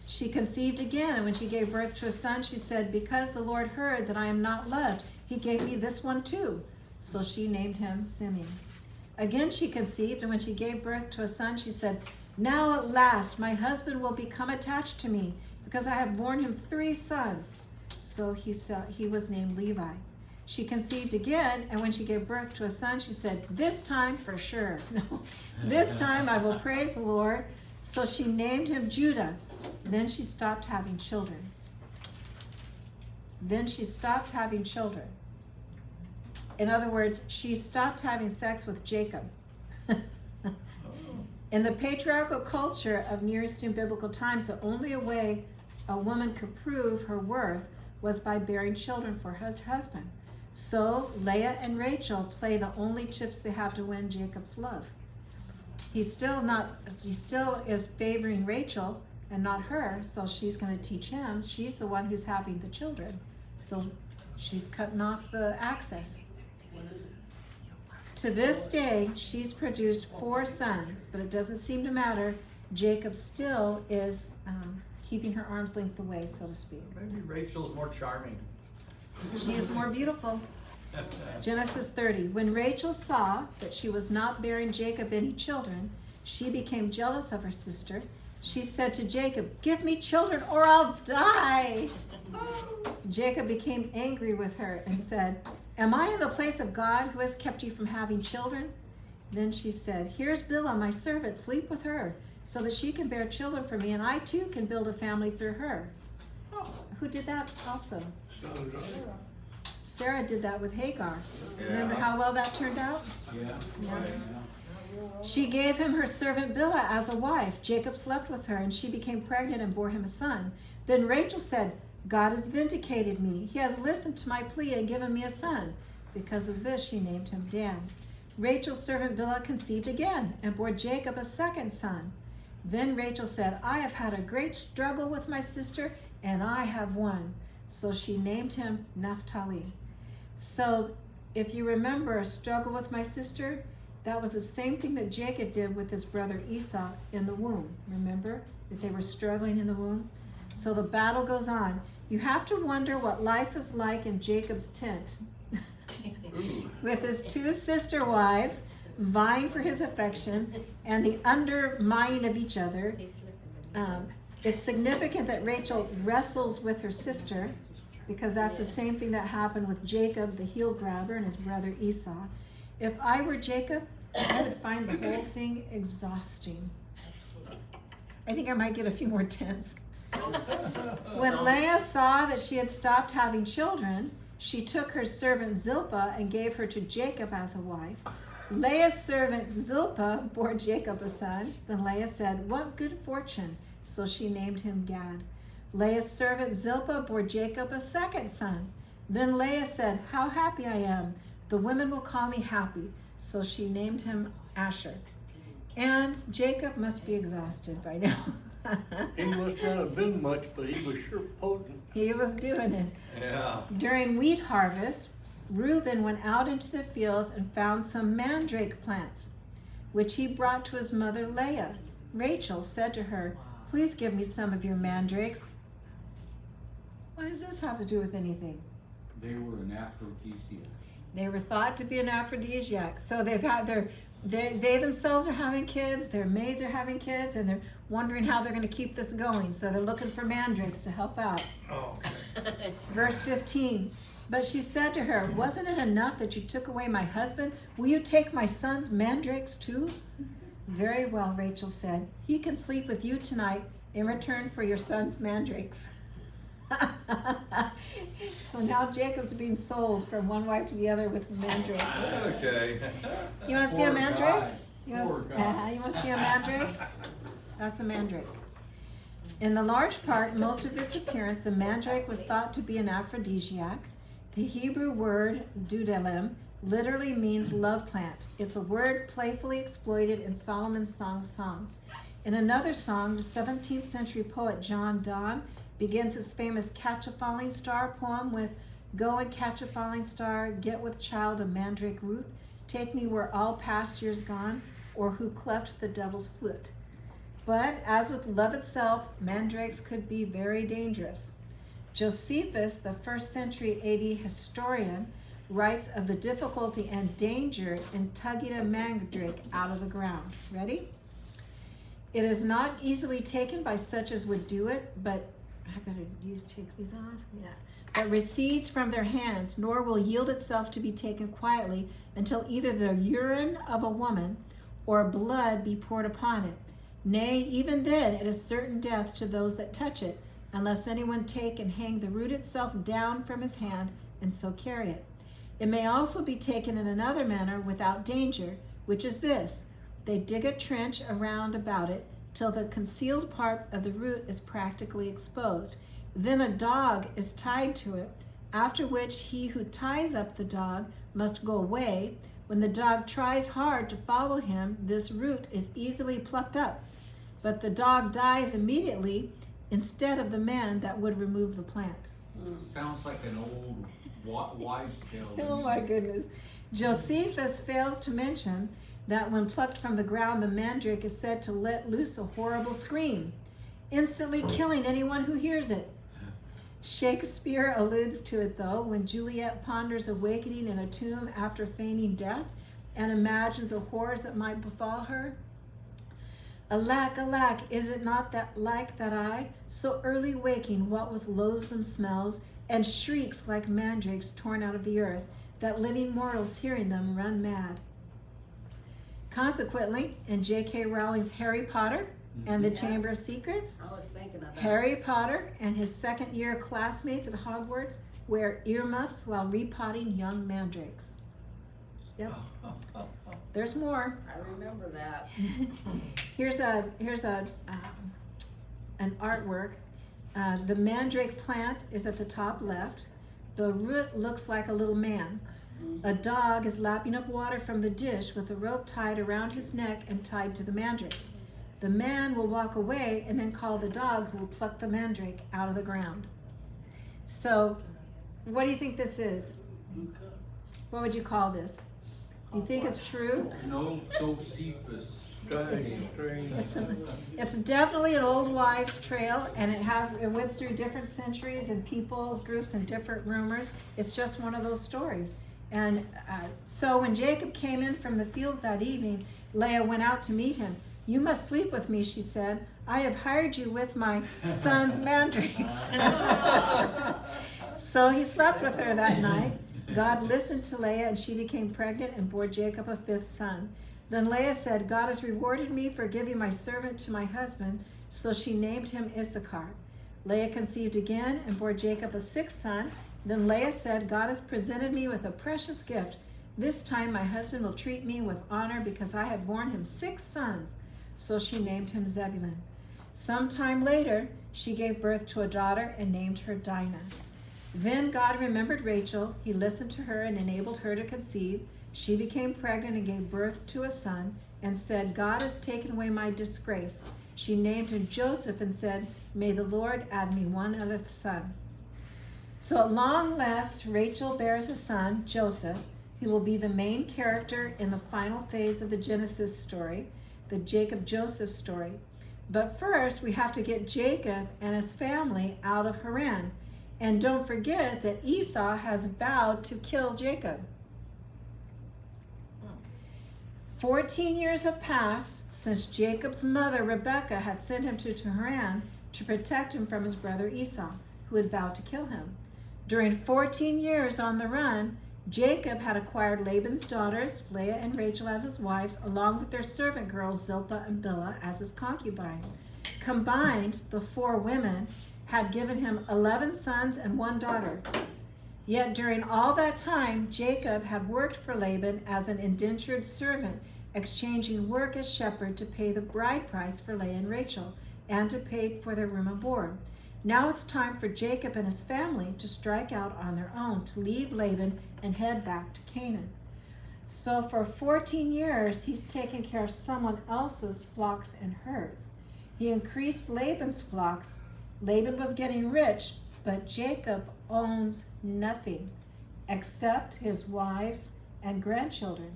A: She conceived again, and when she gave birth to a son, she said, "Because the Lord heard that I am not loved, he gave me this one too." So she named him Simeon. Again she conceived, and when she gave birth to a son, she said, "Now at last my husband will become attached to me, because I have borne him 3 sons." So he was named Levi. She conceived again, and when she gave birth to a son, she said, "This time for sure. No, this time I will praise the Lord." So she named him Judah. Then she stopped having children. In other words, she stopped having sex with Jacob. In the patriarchal culture of Near Eastern biblical times, the only way a woman could prove her worth was by bearing children for her husband. So Leah and Rachel play the only chips they have to win Jacob's love. He still is favoring Rachel and not her, so she's going to teach him. She's the one who's having the children, so she's cutting off the access. To this day, she's produced 4 sons, but it doesn't seem to matter. Jacob still is keeping her arm's length away, so to speak.
C: Maybe Rachel's more charming.
A: She is more beautiful. Genesis 30. When Rachel saw that she was not bearing Jacob any children, she became jealous of her sister. She said to Jacob, "Give me children or I'll die." Jacob became angry with her and said, "Am I in the place of God who has kept you from having children?" Then she said, "Here's Bilhah, my servant, sleep with her, so that she can bear children for me, and I too can build a family through her." Who did that also?
D: Sounds right.
A: Sarah did that with Hagar. Remember
C: Yeah.
A: how well that turned out?
H: Yeah.
A: Yeah.
H: Yeah.
A: She gave him her servant Bilhah as a wife. Jacob slept with her, and she became pregnant and bore him a son. Then Rachel said, "God has vindicated me. He has listened to my plea and given me a son." Because of this, she named him Dan. Rachel's servant Bilhah conceived again and bore Jacob a second son. Then Rachel said, "I have had a great struggle with my sister, and I have won." So she named him Naphtali. So if you remember, a struggle with my sister, that was the same thing that Jacob did with his brother Esau in the womb. Remember that they were struggling in the womb? So the battle goes on. You have to wonder what life is like in Jacob's tent with his 2 sister wives vying for his affection and the undermining of each other. It's significant that Rachel wrestles with her sister, because that's the same thing that happened with Jacob, the heel grabber, and his brother Esau. If I were Jacob, I would find the whole thing exhausting. I think I might get a few more tents. When Leah saw that she had stopped having children, she took her servant Zilpah and gave her to Jacob as a wife. Leah's servant Zilpah bore Jacob a son. Then Leah said, "What good fortune." So she named him Gad. Leah's servant Zilpah bore Jacob a second son. Then Leah said, "How happy I am. The women will call me happy." So she named him Asher. And Jacob must be exhausted by now.
D: He must not have been much, but he was sure potent.
A: He was doing it.
C: Yeah.
A: During wheat harvest, Reuben went out into the fields and found some mandrake plants, which he brought to his mother Leah. Rachel said to her, "Please give me some of your mandrakes." What does this have to do with anything?
H: They were an aphrodisiac.
A: They were thought to be an aphrodisiac. So they themselves are having kids, their maids are having kids, and they're wondering how they're going to keep this going. So they're looking for mandrakes to help out.
C: Oh, okay.
A: Verse 15. But she said to her, "Wasn't it enough that you took away my husband? Will you take my son's mandrakes too?" "Very well," Rachel said. "He can sleep with you tonight in return for your son's mandrakes." So now Jacob's being sold from one wife to the other with mandrakes.
C: Okay.
A: You want to see a
H: Poor
A: mandrake?
H: guy.
A: You
H: Poor guy.
A: want to see a mandrake? That's a mandrake. In the large part, most of its appearance, the mandrake was thought to be an aphrodisiac. The Hebrew word dudalim literally means love plant. It's a word playfully exploited in Solomon's Song of Songs. In another song, the 17th century poet John Donne begins his famous Catch a Falling Star poem with, "Go and catch a falling star, get with child a mandrake root, take me where all past years gone, or who cleft the devil's foot." But as with love itself, mandrakes could be very dangerous. Josephus, the 1st century AD historian, writes of the difficulty and danger in tugging a mandrake out of the ground. Ready? "It is not easily taken by such as would do it, but I gotta take these on? Yeah. But recedes from their hands, nor will yield itself to be taken quietly until either the urine of a woman or blood be poured upon it. Nay, even then it is certain death to those that touch it, unless anyone take and hang the root itself down from his hand, and so carry it. It may also be taken in another manner without danger, which is this: they dig a trench around about it till the concealed part of the root is practically exposed. Then a dog is tied to it, after which he who ties up the dog must go away. When the dog tries hard to follow him, this root is easily plucked up, but the dog dies immediately instead of the man that would remove the plant."
H: Sounds like an old wives' tale. to
A: Oh
H: me.
A: my goodness. Josephus fails to mention that when plucked from the ground, the mandrake is said to let loose a horrible scream, instantly killing anyone who hears it. Shakespeare alludes to it, though, when Juliet ponders awakening in a tomb after feigning death and imagines the horrors that might befall her. "Alack, alack, is it not that like that I, so early waking, what with loathsome smells, and shrieks like mandrakes torn out of the earth, that living mortals hearing them run mad." Consequently, in J.K. Rowling's Harry Potter and the
B: Yeah.
A: Chamber of Secrets,
B: I was thinking of that.
A: Harry Potter and his second-year classmates at Hogwarts wear earmuffs while repotting young mandrakes. Yep, there's more.
B: I remember that.
A: Here's an artwork. The mandrake plant is at the top left. The root looks like a little man. A dog is lapping up water from the dish with a rope tied around his neck and tied to the mandrake. The man will walk away and then call the dog, who will pluck the mandrake out of the ground. So, what do you think this is? What would you call this? Do you think it's true?
H: No Josephus.
A: It's definitely an old wives' trail, and it went through different centuries and people's groups and different rumors. It's just one of those stories. And so when Jacob came in from the fields that evening, Leah went out to meet him. "You must sleep with me," she said. "I have hired you with my son's mandrakes." So he slept with her that night. God listened to Leah, and she became pregnant and bore Jacob a 5th son. Then Leah said, "God has rewarded me for giving my servant to my husband," so she named him Issachar. Leah conceived again and bore Jacob a 6th son. Then Leah said, "God has presented me with a precious gift. This time my husband will treat me with honor because I have borne him 6 sons. So she named him Zebulun. Some time later, she gave birth to a daughter and named her Dinah. Then God remembered Rachel. He listened to her and enabled her to conceive. She became pregnant and gave birth to a son and said, "God has taken away my disgrace." She named him Joseph and said, "May the Lord add me one other son." So at long last, Rachel bears a son, Joseph, who will be the main character in the final phase of the Genesis story, the Jacob-Joseph story. But first, we have to get Jacob and his family out of Haran. And don't forget that Esau has vowed to kill Jacob. 14 years have passed since Jacob's mother, Rebekah, had sent him to Haran to protect him from his brother Esau, who had vowed to kill him. During 14 years on the run, Jacob had acquired Laban's daughters, Leah and Rachel, as his wives, along with their servant girls, Zilpah and Bilhah, as his concubines. Combined, the 4 women had given him 11 sons and 1 daughter. Yet during all that time, Jacob had worked for Laban as an indentured servant, exchanging work as shepherd to pay the bride price for Leah and Rachel, and to pay for their room and board. Now it's time for Jacob and his family to strike out on their own, to leave Laban and head back to Canaan. So for 14 years, he's taken care of someone else's flocks and herds. He increased Laban's flocks. Laban was getting rich, but Jacob owns nothing except his wives and grandchildren.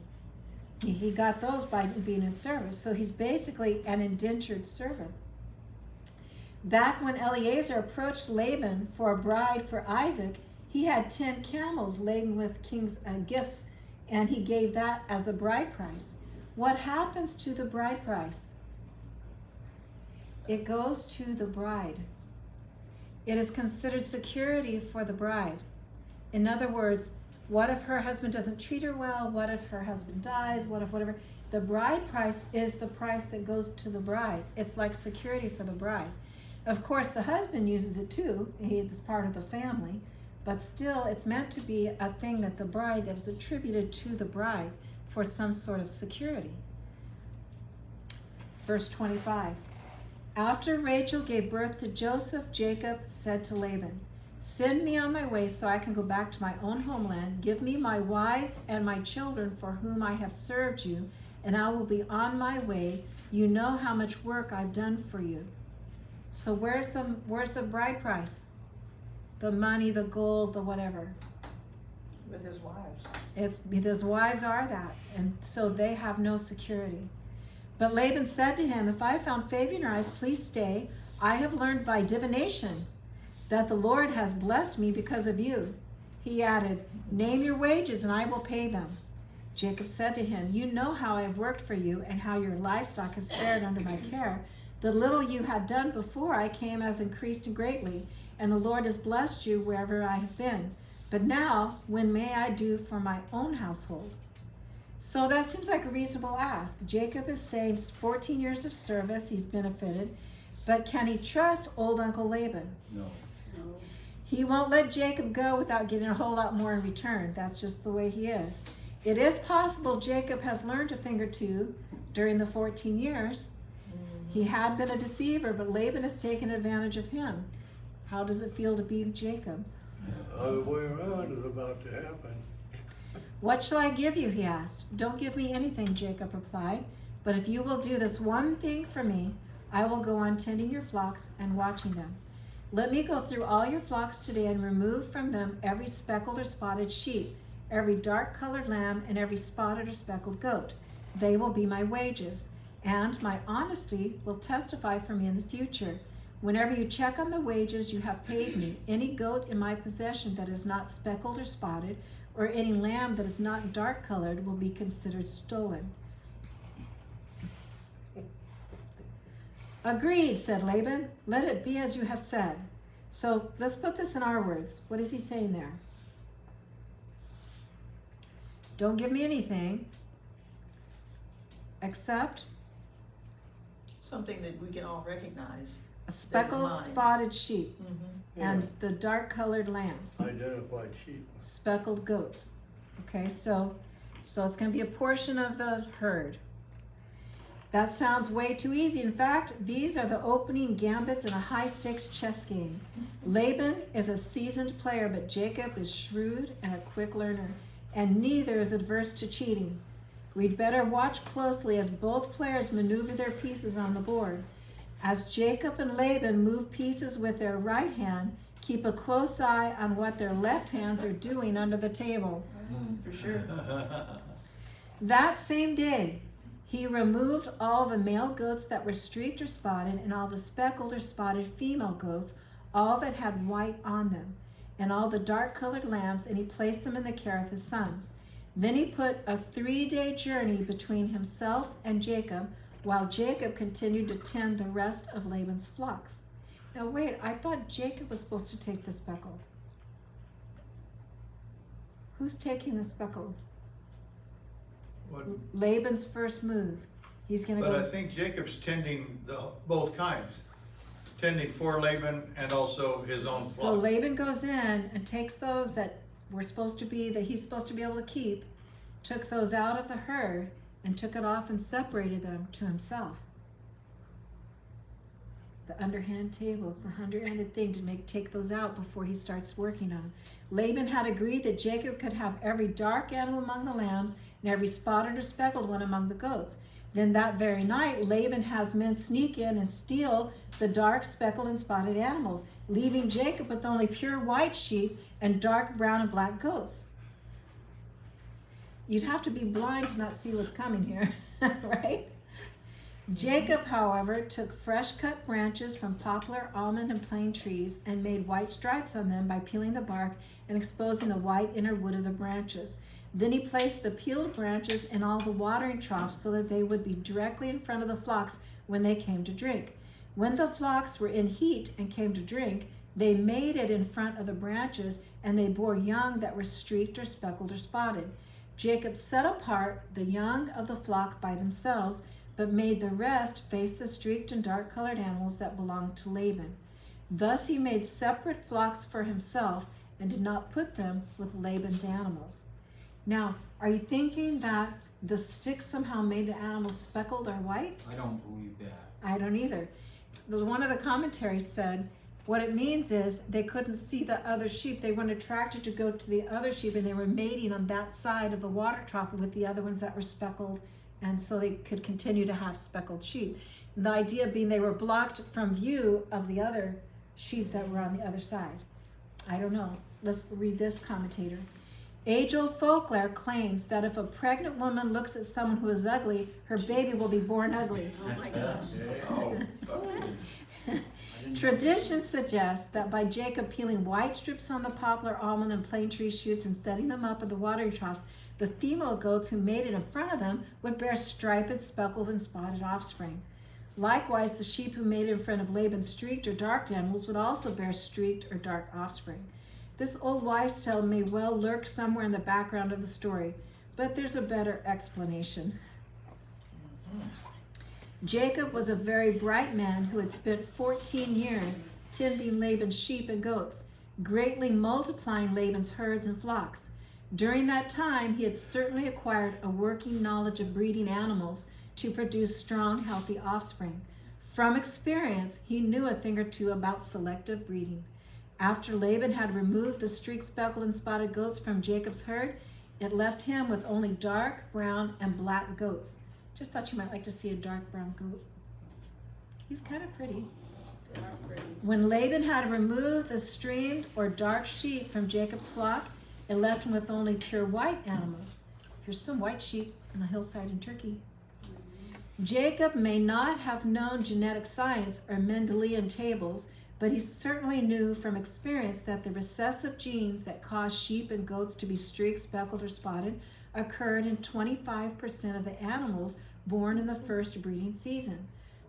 A: He got those by being in service. So he's basically an indentured servant. Back when Eliezer approached Laban for a bride for Isaac, he had 10 camels laden with king's gifts, and he gave that as the bride price. What happens to the bride price? It goes to the bride. It is considered security for the bride. In other words, what if her husband doesn't treat her well? What if her husband dies? What if whatever? The bride price is the price that goes to the bride. It's like security for the bride. Of course, the husband uses it too. He is part of the family. But still, it's meant to be a thing that the bride, that is attributed to the bride for some sort of security. Verse 25. After Rachel gave birth to Joseph, Jacob said to Laban, "Send me on my way so I can go back to my own homeland. Give me my wives and my children for whom I have served you, and I will be on my way. You know how much work I've done for you." So where's the bride price? The money, the gold, the whatever.
F: With his wives.
A: His wives are that, and so they have no security. But Laban said to him, "If I have found favor in your eyes, please stay. I have learned by divination that the Lord has blessed me because of you." He added, "Name your wages and I will pay them." Jacob said to him, "You know how I have worked for you and how your livestock has fared under my care. The little you had done before I came has increased greatly, and the Lord has blessed you wherever I have been. But now, when may I do for my own household?" So that seems like a reasonable ask. Jacob is saying 14 years of service, he's benefited, but can he trust old Uncle Laban?
H: No.
B: No.
A: He won't let Jacob go without getting a whole lot more in return. That's just the way he is. It is possible Jacob has learned a thing or two during the 14 years. He had been a deceiver, but Laban has taken advantage of him. How does it feel to be Jacob?
D: Other way around is about to happen.
A: "What shall I give you?" he asked. "Don't give me anything," Jacob replied. "But if you will do this one thing for me, I will go on tending your flocks and watching them. Let me go through all your flocks today and remove from them every speckled or spotted sheep, every dark-colored lamb, and every spotted or speckled goat. They will be my wages, and my honesty will testify for me in the future. Whenever you check on the wages you have paid me, any goat in my possession that is not speckled or spotted, or any lamb that is not dark-colored will be considered stolen." "Agreed," said Laban. "Let it be as you have said." So let's put this in our words. What is he saying there? Don't give me anything except
F: Something that we can all recognize.
A: a speckled,
F: mine.
A: spotted sheep
F: Mm-hmm.
A: and the dark-colored lambs,
D: Identified sheep.
A: speckled goats. Okay, so it's going to be a portion of the herd. That sounds way too easy. In fact, these are the opening gambits in a high-stakes chess game. Laban is a seasoned player, but Jacob is shrewd and a quick learner, and neither is adverse to cheating. We'd better watch closely as both players maneuver their pieces on the board. As Jacob and Laban move pieces with their right hand, keep a close eye on what their left hands are doing under the table.
F: For sure.
A: That same day, he removed all the male goats that were streaked or spotted, and all the speckled or spotted female goats, all that had white on them, and all the dark-colored lambs, and he placed them in the care of his sons. Then he put a 3-day journey between himself and Jacob, while Jacob continued to tend the rest of Laban's flocks. Now wait, I thought Jacob was supposed to take the speckled. Who's taking the speckled?
C: What-
A: Laban's first move. He's gonna
C: But I
A: go.
C: think Jacob's tending both kinds, tending for Laban and also his own
A: So
C: flock.
A: Laban goes in and takes those that were supposed to be, that he's supposed to be able to keep, took those out of the herd and took it off and separated them to himself. the underhand tables, the underhanded thing to take those out before he starts working on them. Laban had agreed that Jacob could have every dark animal among the lambs and every spotted or speckled one among the goats. Then that very night, Laban has men sneak in and steal the dark, speckled, and spotted animals, leaving Jacob with only pure white sheep and dark brown and black goats. You'd have to be blind to not see what's coming here, right? Jacob, however, took fresh cut branches from poplar, almond, and plane trees and made white stripes on them by peeling the bark and exposing the white inner wood of the branches. Then he placed the peeled branches in all the watering troughs so that they would be directly in front of the flocks when they came to drink. When the flocks were in heat and came to drink, they made it in front of the branches, and they bore young that were streaked or speckled or spotted. Jacob set apart the young of the flock by themselves, but made the rest face the streaked and dark-colored animals that belonged to Laban. Thus he made separate flocks for himself and did not put them with Laban's animals. Now, are you thinking that the sticks somehow made the animals speckled or white?
H: I don't believe that.
A: I don't either. One of the commentaries said what it means is they couldn't see the other sheep. They weren't attracted to go to the other sheep, and they were mating on that side of the water trough with the other ones that were speckled, and so they could continue to have speckled sheep. The idea being they were blocked from view of the other sheep that were on the other side. I don't know. Let's read this commentator. Age-old folklore claims that if a pregnant woman looks at someone who is ugly, her baby will be born ugly.
B: Oh my gosh.
C: Oh,
A: Tradition suggests that by Jacob peeling white strips on the poplar, almond, and plane tree shoots and setting them up at the watering troughs, the female goats who mated in front of them would bear striped, speckled, and spotted offspring. Likewise, the sheep who mated in front of Laban's streaked or dark animals would also bear streaked or dark offspring. This old wives' tale may well lurk somewhere in the background of the story, but there's a better explanation. Jacob was a very bright man who had spent 14 years tending Laban's sheep and goats, greatly multiplying Laban's herds and flocks. During that time, he had certainly acquired a working knowledge of breeding animals to produce strong, healthy offspring. From experience, he knew a thing or two about selective breeding. After Laban had removed the streaked, speckled, and spotted goats from Jacob's herd, it left him with only dark, brown, and black goats. Just thought you might like to see a dark brown goat. He's kind of pretty.
B: They are pretty.
A: When Laban had removed the streamed or dark sheep from Jacob's flock, it left him with only pure white animals. Here's some white sheep on a hillside in Turkey. Jacob may not have known genetic science or Mendelian tables, but he certainly knew from experience that the recessive genes that cause sheep and goats to be streaked, speckled, or spotted occurred in 25% of the animals born in the first breeding season,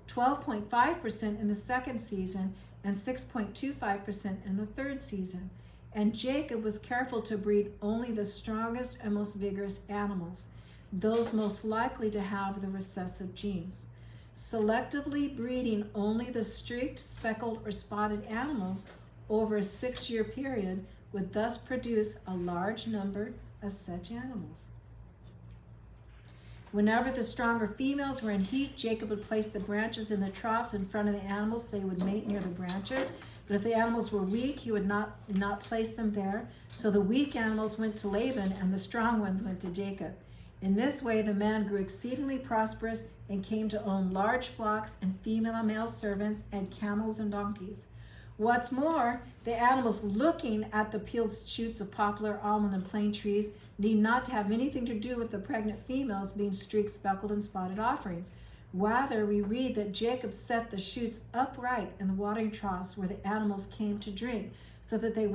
A: 12.5% in the second season, and 6.25% in the third season. And Jacob was careful to breed only the strongest and most vigorous animals, those most likely to have the recessive genes. Selectively breeding only the streaked, speckled, or spotted animals over a 6-year period would thus produce a large number of such animals. Whenever the stronger females were in heat, Jacob would place the branches in the troughs in front of the animals. They would mate near the branches. But if the animals were weak, he would not place them there. So the weak animals went to Laban, and the strong ones went to Jacob. In this way, the man grew exceedingly prosperous and came to own large flocks and female and male servants and camels and donkeys. What's more, the animals looking at the peeled shoots of poplar, almond, and plane trees need not to have anything to do with the pregnant females being streaked, speckled, and spotted offerings. Rather, we read that Jacob set the shoots upright in the watering troughs where the animals came to drink, so that they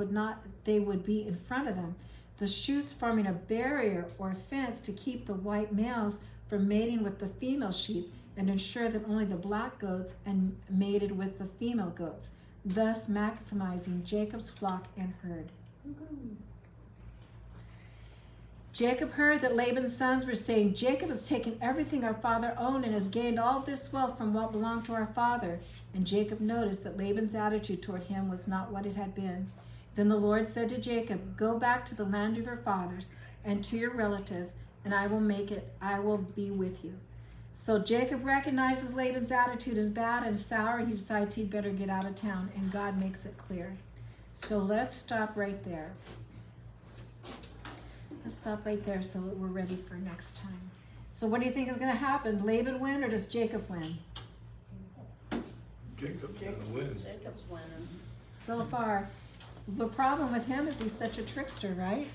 A: would be in front of them, the shoots forming a barrier or fence to keep the white males from mating with the female sheep and ensure that only the black goats mated with the female goats, thus maximizing Jacob's flock and herd. Jacob heard that Laban's sons were saying, "Jacob has taken everything our father owned and has gained all this wealth from what belonged to our father." And Jacob noticed that Laban's attitude toward him was not what it had been. Then the Lord said to Jacob, "Go back to the land of your fathers and to your relatives, and I will be with you." So Jacob recognizes Laban's attitude is bad and sour, and he decides he'd better get out of town, and God makes it clear. So let's stop right there. Let's stop right there so that we're ready for next time. So what do you think is gonna happen? Laban win or does Jacob win?
D: Jacob's gonna win.
B: Jacob's winning.
A: So far, the problem with him is he's such a trickster, right?